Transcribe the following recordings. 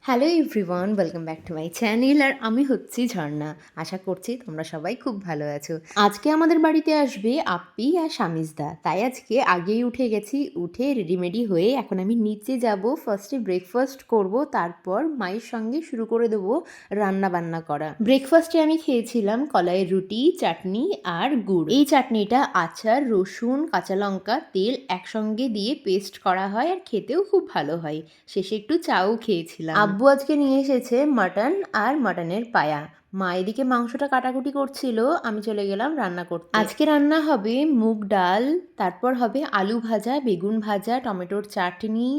Hello everyone, welcome back to my channel. আর আমি হচ্ছি ঝর্ণা। আশা করছি তোমরা সবাই খুব ভালো আছো। আজকে আমাদের বাড়িতে আসবে আপ্পি আর শামিজদা, তাই আজকে আগেই উঠে গেছি। উঠে রেডিমেডি হয়ে এখন আমি নিচে যাব, ফার্স্টে ব্রেকফাস্ট করব, তারপর মায়ের সঙ্গে শুরু করে দেবো রান্না বান্না করা। ব্রেকফাস্টে আমি খেয়েছিলাম কলাইয়ের রুটি, চাটনি আর গুড়। এই চাটনিটা আচার, রসুন, কাঁচা লঙ্কা, তেল একসঙ্গে দিয়ে পেস্ট করা হয় আর খেতেও খুব ভালো হয়। শেষে একটু চাও খেয়েছিলাম। আব্বু আজকে নিয়ে এসেছে মাটন আর মাটনের পায়া। মা এদিকে মাংসটা কাটাকুটি করছিল, আমি চলে গেলাম রান্না করতে। আজকে রান্না হবে মুগ ডাল, তারপর হবে আলু ভাজা, বেগুন ভাজা, টমেটোর চাটনি,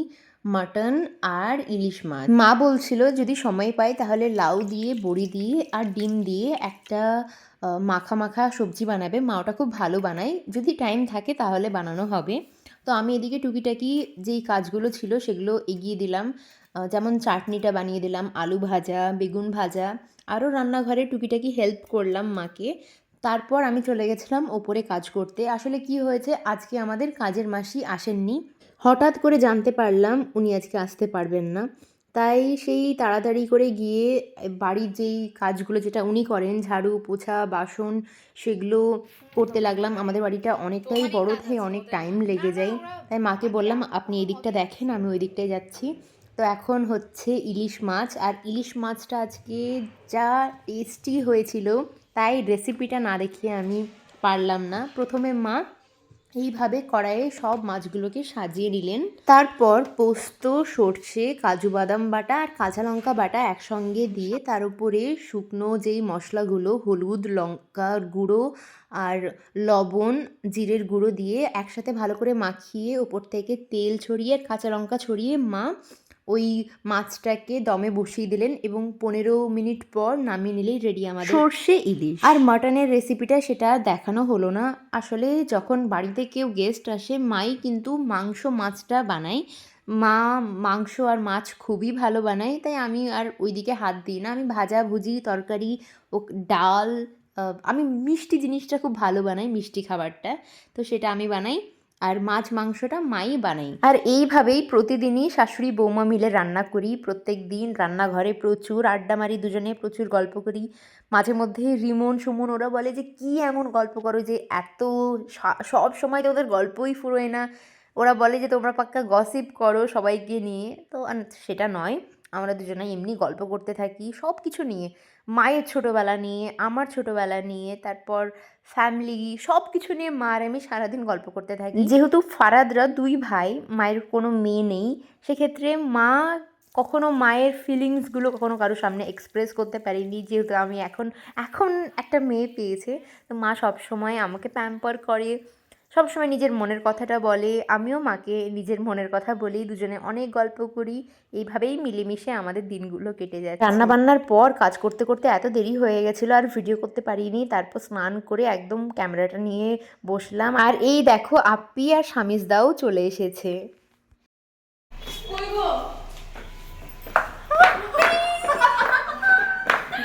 মাটন আর ইলিশ মাছ। মা বলছিল যদি সময় পাই তাহলে লাউ দিয়ে, বড়ি দিয়ে আর ডিম দিয়ে একটা মাখা মাখা সবজি বানাবে। মা ওটা খুব ভালো বানায়, যদি টাইম থাকে তাহলে বানানো হবে। তো আমি এদিকে টুকিটাকি যেই কাজগুলো ছিল সেগুলো এগিয়ে দিলাম। যেমন চাটনিটা বানিয়ে দিলাম, আলু ভাজা, বেগুন ভাজা, আরও রান্নাঘরে টুকিটাকি হেল্প করলাম মাকে। তারপর আমি চলে গেছিলাম ওপরে কাজ করতে। আসলে কি হয়েছে, আজকে আমাদের কাজের মাসি আসেননি। হঠাৎ করে জানতে পারলাম উনি আজকে আসতে পারবেন না, তাই সেই তাড়াতাড়ি করে গিয়ে বাড়ির যেই কাজগুলো যেটা উনি করেন, ঝাড়ু পোছা বাসন, সেগুলো করতে লাগলাম। আমাদের বাড়িটা অনেকটাই বড়, তাই অনেক টাইম লেগে যায়। তাই মাকে বললাম আপনি এই দিকটা দেখেন, আমি ওই দিকটায় যাচ্ছি। তো এখন হচ্ছে ইলিশ মাছ, আর ইলিশ মাছটা আজকে যা টেস্টি হয়েছিল, তাই রেসিপিটা না দেখিয়ে আমি পারলাম না। প্রথমে মা এইভাবে কড়াইয়ে সব মাছগুলোকে সাজিয়ে নিলেন, তারপর পোস্ত, সর্ষে, কাজু বাদাম বাটা আর কাঁচা লঙ্কা বাটা একসঙ্গে দিয়ে তার উপরে শুকনো যেই মশলাগুলো, হলুদ, লঙ্কার গুঁড়ো আর লবণ, জিরের গুঁড়ো দিয়ে একসাথে ভালো করে মাখিয়ে ওপর থেকে তেল ছড়িয়ে আর কাঁচা লঙ্কা ছড়িয়ে মা ওই মাছটাকে দমে বসিয়ে দিলেন এবং 15 মিনিট পর নামিয়ে নিলেই রেডি আমাদের সর্ষে ইলিশ। আর মাটনের রেসিপিটা সেটা দেখানো হলো না। আসলে যখন বাড়িতে কেউ গেস্ট আসে, মাই কিন্তু মাংস মাছটা বানায়। মা মাংস আর মাছ খুবই ভালো বানায়, তাই আমি আর ওইদিকে হাত দিই না। আমি ভাজা ভুজি, তরকারি ও ডাল, আমি মিষ্টি জিনিসটা খুব ভালো বানাই, মিষ্টি খাবারটা, তো সেটা আমি বানাই। আর মাছ মাংসটা মাই বানাই। আর এইভাবেই প্রতিদিনই শাশুড়ি বৌমা মিলে রান্না করি। প্রত্যেক দিন রান্নাঘরে প্রচুর আড্ডা মারি, দুজনে প্রচুর গল্প করি। মাঝে মধ্যে রিমন সুমন ওরা বলে যে কী এমন গল্প করো যে এত সব সময় তো ওদের গল্পই ফুরোয় না। ওরা বলে যে তোমরা পাক্কা গসিপ করো সবাইকে নিয়ে, তো সেটা নয়। আমরা দুজনেই এমনি গল্প করতে থাকি সব কিছু নিয়ে, মায়ের ছোটোবেলা নিয়ে, আমার ছোটোবেলা নিয়ে, তারপর ফ্যামিলি, সব কিছু নিয়ে মা আর আমি সারাদিন গল্প করতে থাকি। যেহেতু ফারাদরা 2 ভাই, মায়ের কোনো মেয়ে নেই, সেক্ষেত্রে মা কখনো মায়ের ফিলিংসগুলো কখনো কারোর সামনে এক্সপ্রেস করতে পারিনি। যেহেতু আমি এখন একটা মেয়ে পেয়েছে, তো মা সবসময় আমাকে প্যাম্পার করে, সবসময় নিজের মনের কথাটা বলে, আমিও মাকে নিজের মনের কথা বলি, দুজনে অনেক গল্প করি। এইভাবেই মিলেমিশে আমাদের দিনগুলো কেটে যাচ্ছে। রান্নাবান্নার পর কাজ করতে করতে এত দেরি হয়ে গেছিলো আর ভিডিও করতে পারিনি। তারপর স্নান করে একদম ক্যামেরাটা নিয়ে বসলাম। আর এই দেখো আপ্পি আর শামিজদাও চলে এসেছে।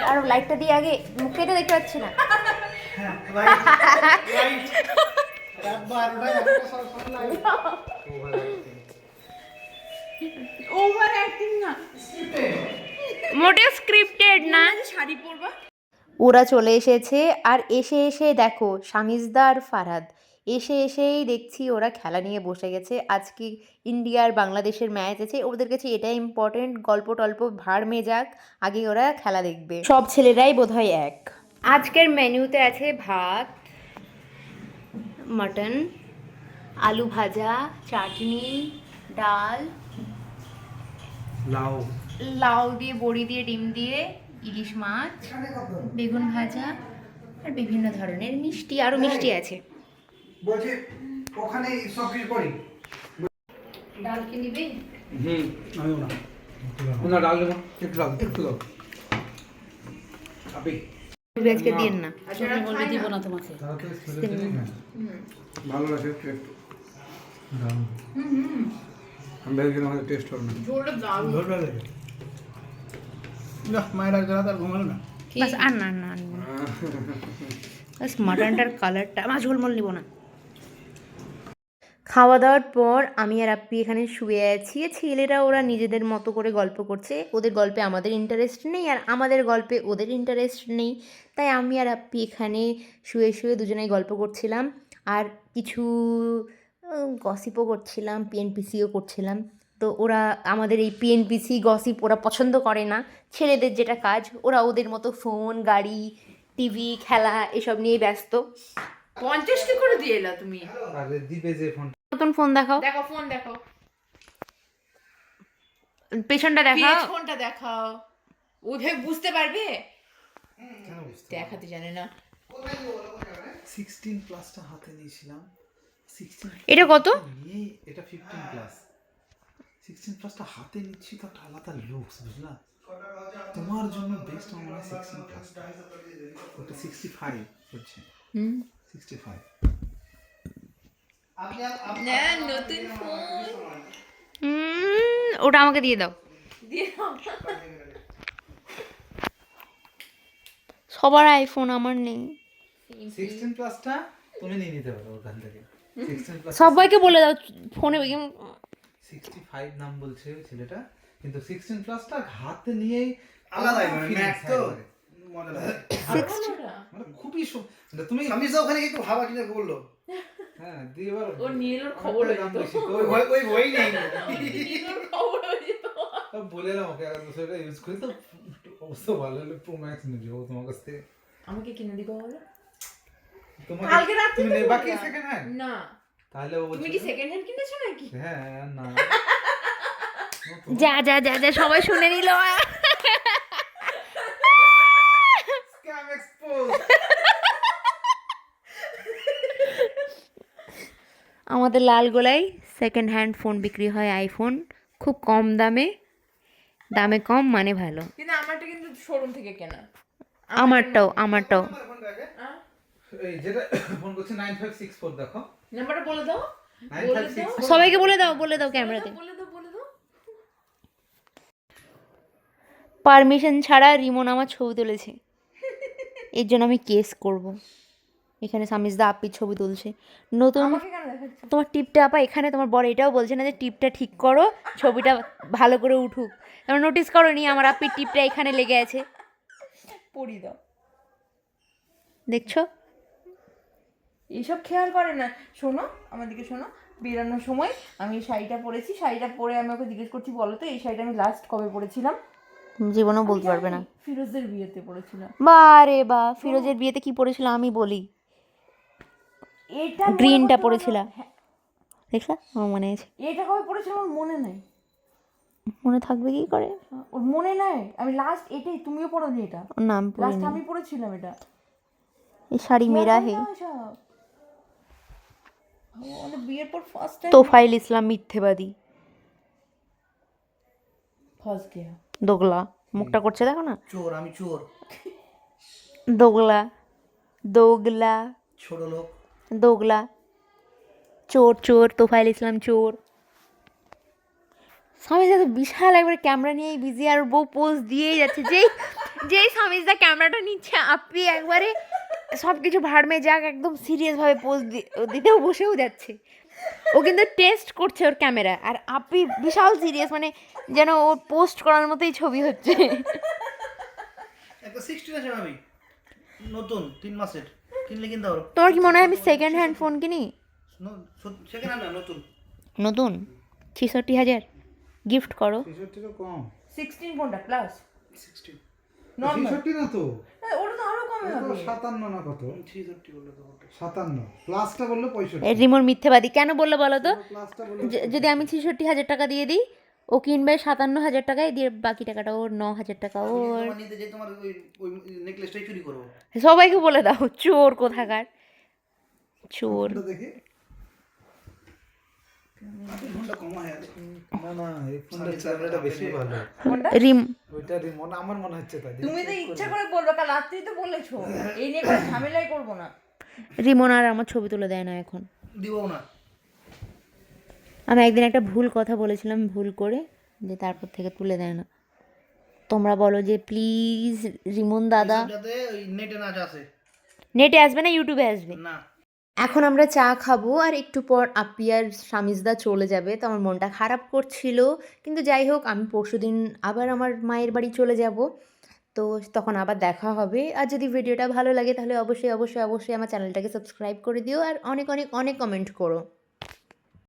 আর লাইটটা দিয়ে আগে মুখেই তো দেখতে পাচ্ছি না। ওভার অ্যাক্টিং না, মোটেও স্ক্রিপ্টেড না। শাড়ি পরবা। ওরা চলে এসেছে, আর এসে এসে দেখো শামিজদা আর ফারহাদ এসেই দেখছি ওরা খেলা নিয়ে বসে গেছে। আজকে ইন্ডিয়া আর বাংলাদেশের ম্যাচ আছে, ওদের কাছে এটাই ইম্পর্টেন্ট। গল্প টল্প ভাড় মে যাক, আগে ওরা খেলা দেখবে। সব ছেলেরাই বোধহয় এক। আজকের মেনুতে আছে ভাত, মাটন, আলু ভাজা, চাটনি, ডাল, লাউ দিয়ে, বড়ি দিয়ে, ডিম দিয়ে, ইলিশ মাছ, বেগুন ভাজা আর বিভিন্ন ধরনের মিষ্টি, আরও মিষ্টি আছে। বলছি ওখানে সব কিছু করি। ডাল কি নিবি? আমিও না, না ডাল দেবো, একটু দাও আপনি আজকে দিন না, আসলে বলবি দিব না তোমাকে। ভালো লাগে একটু আমি ভেবেছিলাম হয়তো টেস্ট হবে না। ঝোলটা দারুণ। ঝোলটা লাগে না, মায়ের আগে তার ঘুমালো না। বাস আর না না বাস মাটনটার কালারটা, আমার ঝোলমোল নিব না। খাওয়া দাওয়ার পর আমি আর আপ্পি এখানে শুয়ে আছি, ছেলেরা ওরা নিজেদের মতো করে গল্প করছে, ওদের গল্পে আমাদের ইন্টারেস্ট নেই আর আমাদের গল্পে ওদের ইন্টারেস্ট নেই, তাই আমি আর আপ্পি এখানে শুয়ে শুয়ে দুজনেই গল্প করছিলাম আর কিছু গসিপও করছিলাম, পিএনপিসিও করছিলাম। তো ওরা আমাদের এই পিএনপিসি গসিপ ওরা পছন্দ করে না, ছেলেদের যেটা কাজ, ওরা ওদের মতো ফোন, গাড়ি, টিভি, খেলা এসব নিয়ে ব্যস্ত। 50 কি করে দিয়ে এলা তুমি? আরে দিবে যে ফোন নতুন ফোন দেখাও, দেখো ফোন দেখো, পেছনটা দেখাও। ফোনটা দেখাও। ওইভাবে বুঝতে পারবে? কেন বুঝতে দেখাতে জানে না। 16 প্লাসটা হাতে নিয়েছিলাম 16 এটা কত? নিয়ে এটা 15 প্লাস 16 প্লাসটা হাতে নিচ্ছি তো একটা আলাদা লুকস বুঝলা তোমার জন্য বেস্ট আমার মনে হয় 16 প্লাস ওটা 65 হচ্ছে 65 না নতুন ফোন ওটা আমাকে দিয়ে দাও। দিয়ে দাও। সবার আইফোন, আমার নেই। 16 প্লাসটা তুমি নিয়ে নিতে পারো ওখান থেকে 16 প্লাস সবাইকে বলে দাও ফোনে 65 নাম বলছে ওই ছেলেটা, কিন্তু 16 প্লাসটা হাতে নিয়েই আলাদাই মানে feelings ম্যাক তো একবারে। মজা লাগে। মানে খুবই মানে তুমি স্বামী তো ওখানে একটু ভাবা কিনা বললো হ্যাঁ দিয়ে এবার ও নীলের খবর দাম হয়ে যেত। বেশি তো ওই বই নেই নীলের খবর হয়ে যেত। বলে না ওকে আর সেটা ইউজ করি তো অবশ্য ভালো হলে প্রো ম্যাক্স নিয়ে যাবো তোমার কাছ থেকে আমাকে কিনে দিবা বলো? তোমার কালকে রাত্রে তুমি তো নেবা কি বললাম। সেকেন্ড হ্যান্ড না তাহলে ও তুমি বলছে কি সেকেন্ড হ্যান্ড কিনেছো নাকি? হ্যাঁ না যা যা যা যা সবাই শুনে নিল। স্ক্যাম এক্সপোজ আমাদের লালগোলায় সেকেন্ড হ্যান্ড ফোন বিক্রি হয়, আইফোন, খুব কম দামে, দামে কম মানে ভালো। কিন্তু আমারটা কিন্তু শোরুম থেকে কেনা। আমারটাও আহ, এই যেটা ফোন করছে 9564 দেখো নাম্বারটা বলে দাও। বলে দাও। 9564 সবাইকে বলে দাও ক্যামেরাতে। বলে দাও বলে দাও। পারমিশন ছাড়া রিমন আমার ছবি তুলেছে, এর জন্য আমি কেস করব। এখানে সামিজদা আপ্পির ছবি তুলছে নতুন। আমাকে কেন দেখাচ্ছ? তোমার টিপটা আপা এখানে, তোমার বর এটাও বলছে না যে টিপটা ঠিক করো, ছবিটা ভালো করে উঠুক। তোমরা নোটিস করো নি আমার আপ্পির টিপটা এখানে লেগে আছে, পড়ি দাও। দেখছো? এইসব খেয়াল করে না। শোনো আমার দিকে শোনো, বেরানোর সময় আমি এই শাড়িটা পরেছি, শাড়িটা পরে আমি ওকে জিজ্ঞেস করছি বলো তো এই শাড়িটা আমি লাস্ট কবে পরেছিলাম? জীবনেও বলতে পারবে না। ফিরোজের বিয়েতে পরেছিলাম। বারে বা, ফিরোজের বিয়েতে কি পরেছিল আমি বলি, এটা গ্রিনটা পরেছিলাম, দেখলা? আমার মনে আছে। এটা কবে পরেছিলাম আমার মনে নাই। মনে থাকবে কি করে? ওর মনে নাই। আমি লাস্ট এটাই, তুমিও পরোনি এটা? ওর নাম লাস্ট পড়িনি। আমি পরেছিলাম এটা। এই শাড়ি মেরা হে। আমাদের বিয়ের পর ফার্স্ট টাইম তোফাইল ইসলাম মিথ্যেবাদী, ফার্স্ট ডে। দোগলা, মুখটা করছে দেখো না, চোর আমি চোর দোগলা, দোগলা, ছোট লোক দোগলা, চোর চোর, তোফাইল ইসলাম চোর। স্বামীজদা তো বিশাল একবার ক্যামেরা নিয়েই বিজি, আর বউ পোজ দিয়েই যাচ্ছে। যেই যেই স্বামীজদা ক্যামেরাটা নিচ্ছে আপনি একবারে সব কিছু ভাড়মে যাক, একদম সিরিয়াসভাবে পোজ দিতেও বসেও যাচ্ছে। ও কিন্তু টেস্ট করছে ওর ক্যামেরা, আর আপনি বিশাল সিরিয়াস, মানে যেন ও পোস্ট করার মতোই ছবি হচ্ছে। একটা 16 আছে আমি নতুন 3 মাসের কিনলে কিনতে পারো। তোমার কি মনে হয় আমি সেকেন্ড হ্যান্ড ফোন কিনি? সেকেন্ড হ্যান্ড না নতুন নতুন 66,000 গিফট করো। 66 কম 16 কোনটা প্লাস? 60 নরমাল। 66 না তো ওটা তো আরো কমে এটা তো হবে। 57 না কত 63 বললো তো 57 প্লাসটা বললো 65 এই রিমোর মিথ্যেবাদী কেন বললো বলো তো? প্লাসটা বললো যদি আমি 66,000 টাকা দিয়ে দিই, ও কিনবে 57,000 টাকায়, দিয়ে বাকি টাকাটা ওর, 9,000 টাকা ওর। তোমার নিতে যে তোমার ওই নেকলেসটাই চুরি করবো। সবাইকে বলে দাও চোর কোথাকার, চোর। ফোনটা দেখি ফোনটা কমা হয়ে আছে। না না এই ফোনটা ক্যামেরাটা বেশি ভালো রিম ওইটা রিমোট আমার মনে হচ্ছে তাই তুমি তো ইচ্ছা করে বলবে, কাল রাত্রেই তো বলেছো। এই নিয়ে কোনো ঝামেলাই করবো না। রিমন আর আমার ছবি তুলে দেয় না এখন। দিব না আমি একদিন একটা ভুল কথা বলেছিলাম ভুল করে, যে তারপর থেকে তুলে দেয় না। তোমরা বলো যে প্লিজ রিমন দাদা, যাতে ওই নেটে না আসে নেটে আসবে না, ইউটিউবে আসবে। না এখন আমরা চা খাবো আর একটু পর আপ্পি আর শামিজদা চলে যাবে, তো আমার মনটা খারাপ করছিল, কিন্তু যাই হোক আমি পরশুদিন আবার আমার মায়ের বাড়ি চলে যাব, তো তখন আবার দেখা হবে। আর যদি ভিডিওটা ভালো লাগে তাহলে অবশ্যই অবশ্যই অবশ্যই আমার চ্যানেলটাকে সাবস্ক্রাইব করে দিও আর অনেক অনেক অনেক কমেন্ট করো।